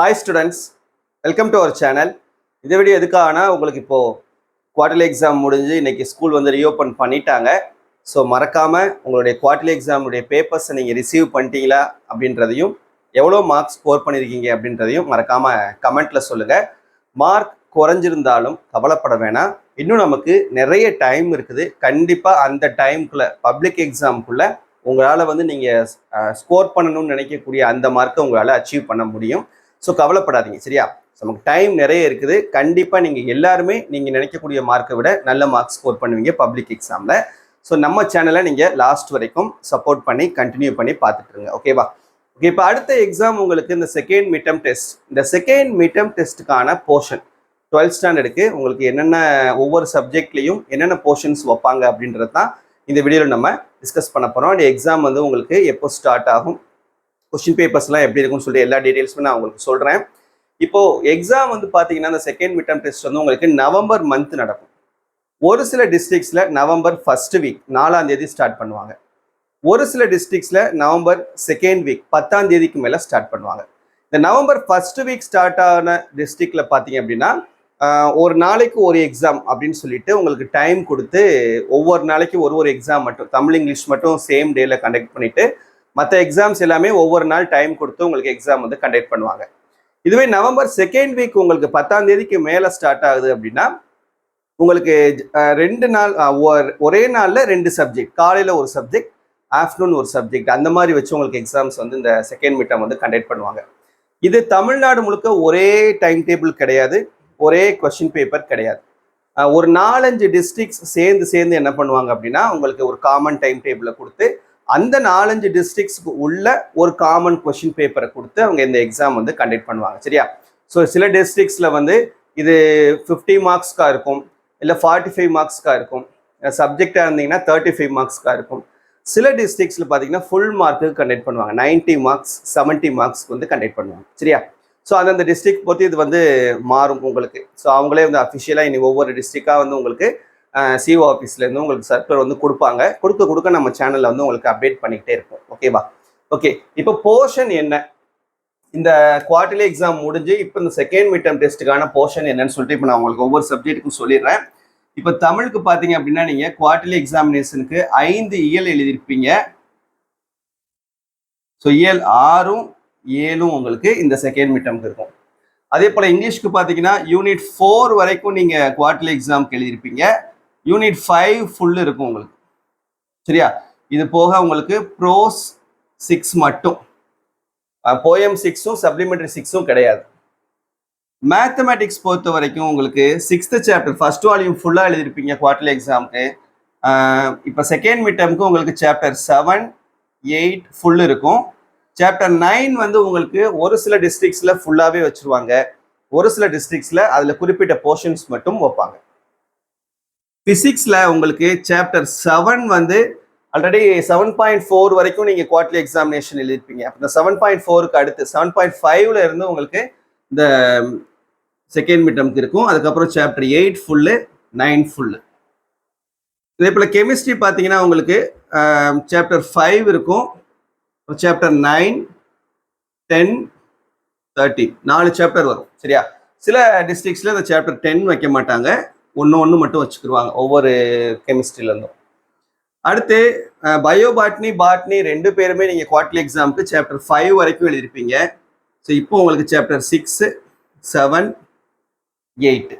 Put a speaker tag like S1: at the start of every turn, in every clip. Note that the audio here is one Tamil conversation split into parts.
S1: Hi students, welcome to our channel. இந்த வீடியோ எதுக்காகனா உங்களுக்கு இப்போ குவார்டர்லி எக்ஸாம் முடிஞ்சு இன்னைக்கு ஸ்கூல் வந்து ரீஓப்பன் பண்ணிட்டாங்க. ஸோ மறக்காம உங்களுடைய குவார்டர்லி எக்ஸாமுடைய பேப்பர்ஸை நீங்கள் ரிசீவ் பண்ணிட்டீங்களா அப்படின்றதையும் எவ்வளோ மார்க்ஸ் ஸ்கோர் பண்ணியிருக்கீங்க அப்படின்றதையும் மறக்காம கமெண்ட்ல சொல்லுங்க. மார்க் குறைஞ்சிருந்தாலும் கவலைப்பட வேணாம், இன்னும் நமக்கு நிறைய டைம் இருக்குது. கண்டிப்பாக அந்த டைமுக்குள்ள பப்ளிக் எக்ஸாமுக்குள்ள உங்களால் வந்து நீங்கள் ஸ்கோர் பண்ணணும்னு நினைக்கக்கூடிய அந்த மார்க்கை உங்களால் அச்சீவ் பண்ண முடியும். ஸோ கவலைப்படாதீங்க, சரியா? நமக்கு டைம் நிறைய இருக்குது. கண்டிப்பாக நீங்கள் எல்லாருமே நீங்கள் நினைக்கக்கூடிய மார்க்கை விட நல்ல மார்க் ஸ்கோர் பண்ணுவீங்க பப்ளிக் எக்ஸாமில். ஸோ நம்ம சேனலை நீங்கள் லாஸ்ட் வரைக்கும் சப்போர்ட் பண்ணி கண்டினியூ பண்ணி பார்த்துட்டுருங்க, ஓகேவா? ஓகே, இப்போ அடுத்த எக்ஸாம் உங்களுக்கு இந்த செகண்ட் மிட்டம் டெஸ்ட். இந்த செகண்ட் மிட்டம் டெஸ்ட்டுக்கான போர்ஷன் 12th ஸ்டாண்டர்டுக்கு உங்களுக்கு என்னென்ன ஒவ்வொரு சப்ஜெக்ட்லேயும் என்னென்ன போர்ஷன்ஸ் வைப்பாங்க அப்படின்றது தான் இந்த வீடியோவில் நம்ம டிஸ்கஸ் பண்ண போகிறோம். அந்த எக்ஸாம் வந்து உங்களுக்கு எப்போ ஸ்டார்ட் ஆகும், கொஸ்டின் பேப்பர்ஸ்லாம் எப்படி இருக்குன்னு சொல்லிட்டு எல்லா டீட்டெயில்ஸுமே நான் உங்களுக்கு சொல்கிறேன். இப்போது எக்ஸாம் வந்து பார்த்தீங்கன்னா இந்த செகண்ட் மிட்டம் டெஸ்ட் வந்து உங்களுக்கு நவம்பர் மந்த் நடக்கும். ஒரு சில டிஸ்ட்ரிக்ஸில் நவம்பர் 1st வீக் 4ஆம் தேதி ஸ்டார்ட் பண்ணுவாங்க. ஒரு சில டிஸ்ட்ரிக்ஸில் நவம்பர் 2nd வீக் 10ஆம் தேதிக்கு மேலே ஸ்டார்ட் பண்ணுவாங்க. இந்த நவம்பர் 1st வீக் ஸ்டார்ட் ஆன டிஸ்ட்ரிக்டில் பார்த்தீங்க அப்படின்னா ஒரு நாளைக்கு ஒரு எக்ஸாம் அப்படின்னு சொல்லிட்டு உங்களுக்கு டைம் கொடுத்து ஒவ்வொரு நாளைக்கு ஒரு எக்ஸாம் மட்டும் தமிழ் இங்கிலீஷ் மட்டும் சேம் டேல கண்டக்ட் பண்ணிட்டு மற்ற எக்ஸாம்ஸ் எல்லாமே ஒவ்வொரு நாள் டைம் கொடுத்து உங்களுக்கு எக்ஸாம் வந்து கண்டக்ட் பண்ணுவாங்க. இதுவே நவம்பர் 2nd வீக் உங்களுக்கு 10ஆம் தேதிக்கு மேலே ஸ்டார்ட் ஆகுது அப்படின்னா உங்களுக்கு 2 நாள் ஒரே நாளில் 2 சப்ஜெக்ட், காலையில் ஒரு சப்ஜெக்ட், ஆஃப்டர்நூன் ஒரு சப்ஜெக்ட், அந்த மாதிரி வச்சு உங்களுக்கு எக்ஸாம்ஸ் வந்து இந்த செகண்ட் மிட்டம் வந்து கண்டக்ட் பண்ணுவாங்க. இது தமிழ்நாடு முழுக்க ஒரே டைம் டேபிள் கிடையாது, ஒரே கொஸ்டின் பேப்பர் கிடையாது. ஒரு 4-5 டிஸ்ட்ரிக்ஸ் சேர்ந்து என்ன பண்ணுவாங்க அப்படின்னா உங்களுக்கு ஒரு காமன் டைம் டேபிளை கொடுத்து அந்த 4-5 டிஸ்ட்ரிக்ஸ்க்கு உள்ள ஒரு காமன் கொஸ்டின் பேப்பரை கொடுத்து அவங்க இந்த எக்ஸாம் வந்து கண்டக்ட் பண்ணுவாங்க, சரியா? ஸோ சில டிஸ்ட்ரிக்ஸில் வந்து இது 50 மார்க்ஸ்க்காக இருக்கும், இல்லை 45 மார்க்ஸ்க்காக இருக்கும். சப்ஜெக்டாக இருந்தீங்கன்னா 35 மார்க்ஸ்க்காக இருக்கும். சில டிஸ்ட்ரிக்ஸில் பார்த்தீங்கன்னா ஃபுல் மார்க்குக்கு கண்டக்ட் பண்ணுவாங்க, 90 மார்க்ஸ் 70 மார்க்ஸ்க்கு வந்து கண்டக்ட் பண்ணுவாங்க, சரியா? ஸோ அந்தந்த டிஸ்ட்ரிக்ட் பொறுத்து இது வந்து மாறும் உங்களுக்கு. ஸோ அவங்களே வந்து அஃபிஷியலாக இனி ஒவ்வொரு டிஸ்ட்ரிக்டாக வந்து உங்களுக்கு சிஓ ஆஃபீஸ்லேருந்து உங்களுக்கு சர்க்குலர் வந்து கொடுப்பாங்க. கொடுக்க நம்ம சேனலில் வந்து உங்களுக்கு அப்டேட் பண்ணிக்கிட்டே இருப்போம், ஓகேவா? ஓகே, இப்போ போர்ஷன் என்ன, இந்த குவார்டர்லி எக்ஸாம் முடிஞ்சு இப்போ இந்த செகண்ட் மிட்டம் டெஸ்ட்டுக்கான போர்ஷன் என்னன்னு சொல்லிட்டு இப்போ நான் உங்களுக்கு ஒவ்வொரு சப்ஜெக்ட்டுக்கும் சொல்லிடுறேன். இப்போ தமிழுக்கு பார்த்தீங்க அப்படின்னா நீங்கள் குவார்டர்லி எக்ஸாமினேஷனுக்கு 5 இயல் எழுதியிருப்பீங்க. ஸோ இயல் 6ம் 7ம் உங்களுக்கு இந்த செகண்ட் மிட்டம்க்கு இருக்கும். அதே போல் இங்கிலீஷ்க்கு பார்த்தீங்கன்னா யூனிட் 4 வரைக்கும் நீங்கள் குவார்டர்லி எக்ஸாமுக்கு எழுதியிருப்பீங்க. யூனிட் 5 ஃபுல்லு இருக்கும் உங்களுக்கு, சரியா? இது போக உங்களுக்கு ப்ரோஸ் 6 மட்டும், போயம் 6ம் சப்ளிமெண்டரி 6ம் கிடையாது. மேத்தமேட்டிக்ஸ் பொறுத்த வரைக்கும் உங்களுக்கு 6th சாப்டர் ஃபர்ஸ்ட் வால்யூம் ஃபுல்லாக எழுதியிருப்பீங்க குவார்டர்லி எக்ஸாமுக்கு. இப்போ செகண்ட் மிட்டம்க்கு உங்களுக்கு சாப்டர் 7, 8 ஃபுல் இருக்கும். சாப்டர் 9 வந்து உங்களுக்கு ஒரு சில டிஸ்ட்ரிக்ஸில் ஃபுல்லாகவே வச்சுருவாங்க, ஒரு சில டிஸ்ட்ரிக்ஸில் அதில் குறிப்பிட்ட போர்ஷன்ஸ் மட்டும் வைப்பாங்க. ஃபிசிக்ஸில் உங்களுக்கு சாப்டர் 7 வந்து ஆல்ரெடி 7.4 வரைக்கும் நீங்கள் குவார்டர்லி எக்ஸாமினேஷன் எழுதிருப்பீங்க. இந்த 7.4க்கு அடுத்து 7.5ல இருந்து உங்களுக்கு இந்த செகண்ட் மிட்டம்க்கு இருக்கும். அதுக்கப்புறம் சாப்டர் 8 ஃபுல்லு, 9 ஃபுல்லு. இதே போல் கெமிஸ்ட்ரி பார்த்தீங்கன்னா உங்களுக்கு சாப்டர் 5 இருக்கும், சாப்டர் 9, 10, 13 4 சாப்டர் வரும், சரியா? சில டிஸ்ட்ரிக்ஸில் இந்த சாப்டர் 10 வைக்க மாட்டாங்க, ஒன்று மட்டும் வச்சுக்கிடுவாங்க ஒவ்வொரு கெமிஸ்ட்ரிலேருந்தும். அடுத்து பயோ பாட்னி 2 பேருமே நீங்கள் குவார்டர்லி எக்ஸாமுக்கு சாப்டர் 5 வரைக்கும் எழுதியிருப்பீங்க. ஸோ இப்போ உங்களுக்கு சாப்டர் 6, 7, 8.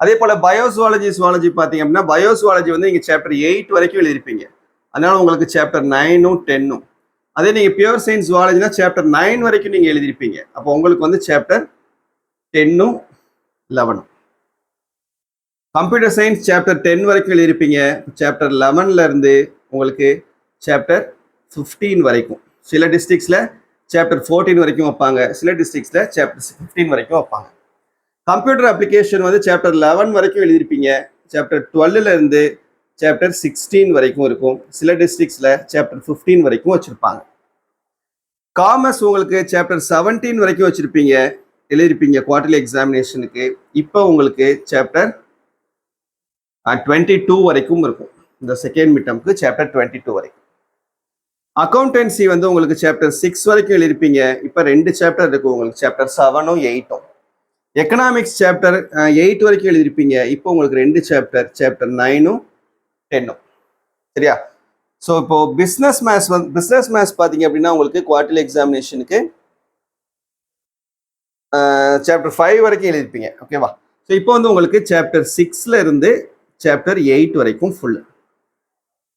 S1: அதே போல் பயோசுவாலஜி பார்த்தீங்க அப்படின்னா பயோசுவாலஜி வந்து நீங்கள் சாப்டர் 8 வரைக்கும் எழுதியிருப்பீங்க, அதனால உங்களுக்கு சாப்டர் 9ம் 10ம். அதே நீங்கள் பியூர் சயின்ஸ் ஜுவாலஜினா சாப்டர் 9 வரைக்கும் நீங்கள் எழுதியிருப்பீங்க, அப்போ உங்களுக்கு வந்து சாப்டர் 10ம் 11ம். கம்ப்யூட்டர் சயின்ஸ் சாப்டர் 10 வரைக்கும் எழுதியிருப்பீங்க, சாப்டர் 11ல இருந்து உங்களுக்கு சாப்டர் 15 வரைக்கும். சில டிஸ்ட்ரிக்ஸில் சாப்டர் 14 வரைக்கும் வைப்பாங்க, சில டிஸ்ட்ரிக்ஸில் சாப்டர் 15 வரைக்கும் வைப்பாங்க. கம்ப்யூட்டர் அப்ளிகேஷன் வந்து சாப்டர் 11 வரைக்கும் எழுதியிருப்பீங்க, சாப்டர் 12ல இருந்து சாப்டர் 16 வரைக்கும் இருக்கும். சில டிஸ்ட்ரிக்ஸில் சாப்டர் 15 வரைக்கும் வச்சுருப்பாங்க. காமர்ஸ் உங்களுக்கு சாப்டர் 17 வரைக்கும் வச்சுருப்பீங்க, எழுதியிருப்பீங்க குவார்டர்லி எக்ஸாமினேஷனுக்கு. இப்போ உங்களுக்கு சாப்டர் 22 வரைக்கும் இருக்கும். இந்த செகண்ட் மிட்டம்க்கு சாப்டர் 22 வரைக்கும். அக்கௌண்டன்சி வந்து உங்களுக்கு சாப்டர் 6 வரைக்கும் எழுதிருப்பீங்க. இப்போ 2 சாப்டர் இருக்கு உங்களுக்கு, சாப்டர் 7ம் 8ம். எக்கனாமிக்ஸ் சாப்டர் 8 வரைக்கும் எழுதிருப்பீங்க. இப்போ உங்களுக்கு 2 சாப்டர், சாப்டர் 9ம் 10ம். சரியா? ஸோ இப்போ பிஸ்னஸ் மேத்ஸ் பார்த்தீங்க அப்படின்னா உங்களுக்கு குவார்டர்லி எக்ஸாமினேஷனுக்கு சாப்டர் 5 வரைக்கும் எழுதிருப்பீங்க. ஓகேவா? ஸோ இப்போ வந்து உங்களுக்கு சாப்டர் 6ல இருந்து சாப்டர் 8 வரைக்கும் ஃபுல்.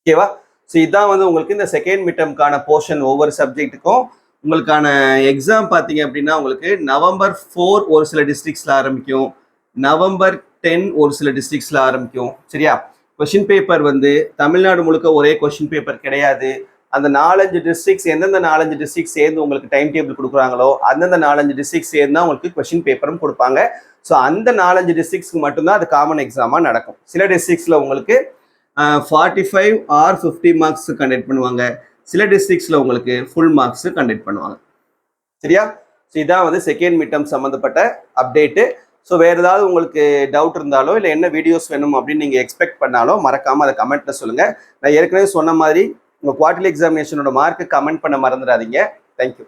S1: ஓகேவா? ஸோ இதான் வந்து உங்களுக்கு இந்த செகண்ட் மிட்டம்கான போர்ஷன். ஒவ்வொரு சப்ஜெக்ட்டுக்கும் உங்களுக்கான எக்ஸாம் பார்த்தீங்க அப்படின்னா உங்களுக்கு நவம்பர் 4 ஒரு சில டிஸ்ட்ரிக்ஸில் ஆரம்பிக்கும், நவம்பர் 10 ஒரு சில டிஸ்ட்ரிக்ஸில் ஆரம்பிக்கும். சரியா? கொஷின் பேப்பர் வந்து தமிழ்நாடு முழுக்க ஒரே கொஷின் பேப்பர் கிடையாது. அந்த 4-5 டிஸ்ட்ரிக்ஸ், எந்தெந்த 4-5 டிஸ்ட்ரிக்ஸ் சேர்ந்து உங்களுக்கு டைம் டேபிள் கொடுக்குறாங்களோ அந்தந்த 4-5 டிஸ்ட்ரிக்ஸ் சேர்ந்து தான் உங்களுக்கு கொஷின் பேப்பரும் கொடுப்பாங்க. ஸோ அந்த 4-5 டிஸ்ட்ரிக்ஸ்க்கு மட்டும்தான் அது காமன் எக்ஸாமாக நடக்கும். சில டிஸ்ட்ரிக்ஸில் உங்களுக்கு 45 ஆர் 50 மார்க்ஸ் கண்டக்ட் பண்ணுவாங்க. சில டிஸ்ட்ரிக்ட்ஸில் உங்களுக்கு ஃபுல் மார்க்ஸ் கண்டக்ட் பண்ணுவாங்க. சரியா? ஸோ இதான் வந்து செகண்ட் மிட்டம் சம்மந்தப்பட்ட அப்டேட்டு. ஸோ வேறு ஏதாவது உங்களுக்கு டவுட் இருந்தாலோ இல்லை என்ன வீடியோஸ் வேணும் அப்படின்னு நீங்கள் எக்ஸ்பெக்ட் பண்ணாலோ மறக்காமல் அதை கமெண்ட்டில் சொல்லுங்கள். நான் ஏற்கனவே சொன்ன மாதிரி உங்கள் குவார்டர்லி எக்ஸாமினேஷனோட மார்க்கு கமெண்ட் பண்ண மறந்துடாதீங்க. தேங்க்யூ.